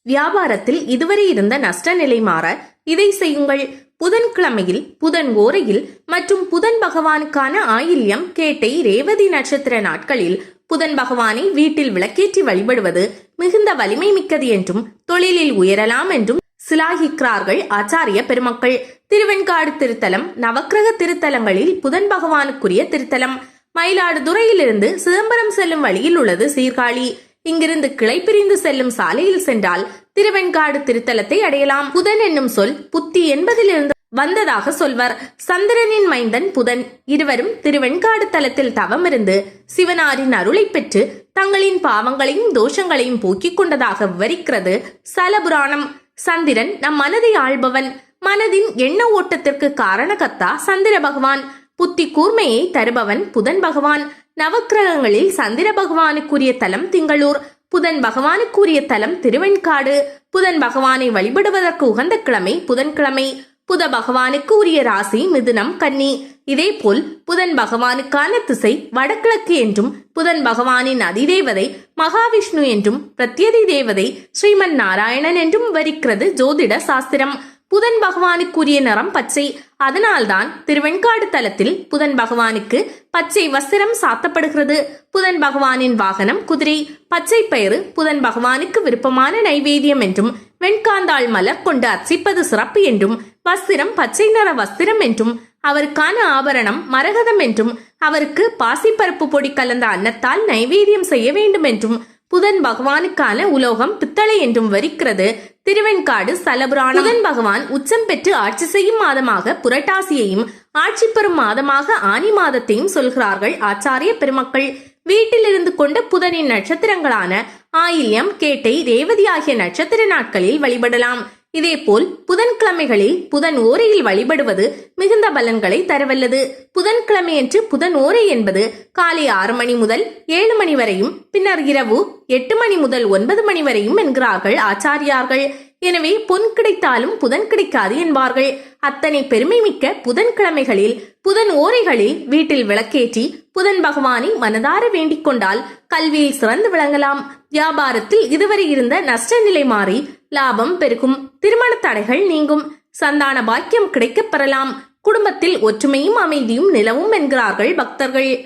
வியாபாரத்தில் இதுவரை இருந்த நஷ்ட நிலை மாற இதை செய்யுங்கள். புதன்கிழமையில் புதன் ஓரையில் மற்றும் புதன் பகவானுக்கான ஆயில்யம், கேட்டை, ரேவதி நட்சத்திர நாட்களில் புதன் பகவானை வீட்டில் விளக்கேற்றி வழிபடுவது மிகுந்த வலிமை மிக்கது என்றும் தொழிலில் உயரலாம் என்றும் சிலாகிக்கிறார்கள் ஆச்சாரிய பெருமக்கள். திருவெண்காடு திருத்தலம் நவக்கிரக திருத்தலங்களில் புதன் பகவானுக்குரிய திருத்தலம். மயிலாடுதுறையிலிருந்து சிதம்பரம் செல்லும் வழியில் உள்ளது சீர்காழி. இங்கிருந்து கிளை பிரிந்து செல்லும் சாலையில் சென்றால் திருவெண்காடு திருத்தலத்தை அடையலாம். புதன் என்னும் சொல் புத்தி என்பதிலிருந்து வந்ததாக சொல்வர். சந்திரனின் மைந்தன் புதன். இருவரும் திருவெண்காடு தலத்தில் தவமிருந்து சிவனாரின் அருளை பெற்று தங்களின் பாவங்களையும் தோஷங்களையும் போக்கிக் கொண்டதாக விவரிக்கிறது சலபுராணம். சந்திரன் நம் மனதை ஆள்பவன். மனதின் எண்ண ஓட்டத்திற்கு காரணகர்த்தா சந்திர பகவான். புத்தி கூர்மையை தருபவன் புதன் பகவான். நவக்கிரகங்களில் சந்திர பகவானுக்குரிய தலம் திங்களூர், புதன் பகவானுக்குரிய தலம் திருவெண்காடு. புதன் பகவானை வழிபடுவதற்கு உகந்த கிழமை புதன்கிழமை. புத பகவானுக்கு உரிய ராசி மிதுனம், கன்னி. இதேபோல் புதன் பகவானுக்கான திசை வடகிழக்கு என்றும் புதன் பகவானின் அதிதேவதை மகாவிஷ்ணு என்றும் பிரத்யதி தேவதை ஸ்ரீமன் நாராயணன் என்றும் விவரிக்கிறது ஜோதிட சாஸ்திரம். புதன் பகவானுக்குரிய நிறம் பச்சை. அதனால்தான் திருவெண்காடு தலத்தில் புதன் பகவானுக்கு பச்சை வஸ்திரம் சாத்தப்படுகிறது. புதன் பகவானின் வாகனம் குதிரை. பச்சை பயிறு புதன் பகவானுக்கு விருப்பமான நைவேத்தியம் என்றும் வெண்காந்தாள் மலர் கொண்டு அர்ச்சிப்பது சிறப்பு என்றும் வஸ்திரம் பச்சை நிற வஸ்திரம் என்றும் அவருக்கான ஆபரணம் மரகதம் என்றும் அவருக்கு பாசிப்பருப்பு பொடி கலந்த அன்னத்தால் நைவேத்தியம் செய்ய வேண்டும் என்றும் புதன் பகவானுக்கான உலோகம் பித்தளை என்றும் வரிக்கிறது திருவெண்காடு சலபுராணம். புதன் பகவான் உச்சம் பெற்று ஆட்சி செய்யும் மாதமாக புரட்டாசியையும் ஆட்சி பெறும் மாதமாக ஆனி மாதத்தையும் சொல்கிறார்கள் ஆச்சாரிய பெருமக்கள். வீட்டில் இருந்து கொண்ட புதனின் நட்சத்திரங்களான ஆயில்யம், கேட்டை, ரேவதி ஆகிய நட்சத்திர நாட்களில் வழிபடலாம். இதேபோல் புதன்கிழமைகளில் புதன் ஓரையில் வழிபடுவது மிகுந்த பலன்களை தரவல்லது. புதன்கிழமையன்று புதன் ஓரை என்பது காலை 6 மணி முதல் 7 மணி வரையும், பின்னர் இரவு 8 மணி முதல் 9 மணி வரையும் என்கிறார்கள் ஆச்சாரியார்கள். எனவே பொன் கிடைத்தாலும் புதன் கிடைக்காது என்பார்கள். அத்தனை பெருமை மிக்க புதன்கிழமைகளில் புதன் ஓரைகளில் வீட்டில் விளக்கேற்றி புதன் பகவானை மனதார வேண்டிக் கொண்டால் கல்வியில் சிறந்து விளங்கலாம். வியாபாரத்தில் இதுவரை இருந்த நஷ்ட நிலை மாறி லாபம் பெருகும். திருமண தடைகள் நீங்கும். சந்தான பாக்கியம் கிடைக்கப் பெறலாம். குடும்பத்தில் ஒற்றுமையும் அமைதியும் நிலவும் என்கிறார்கள் பக்தர்கள்.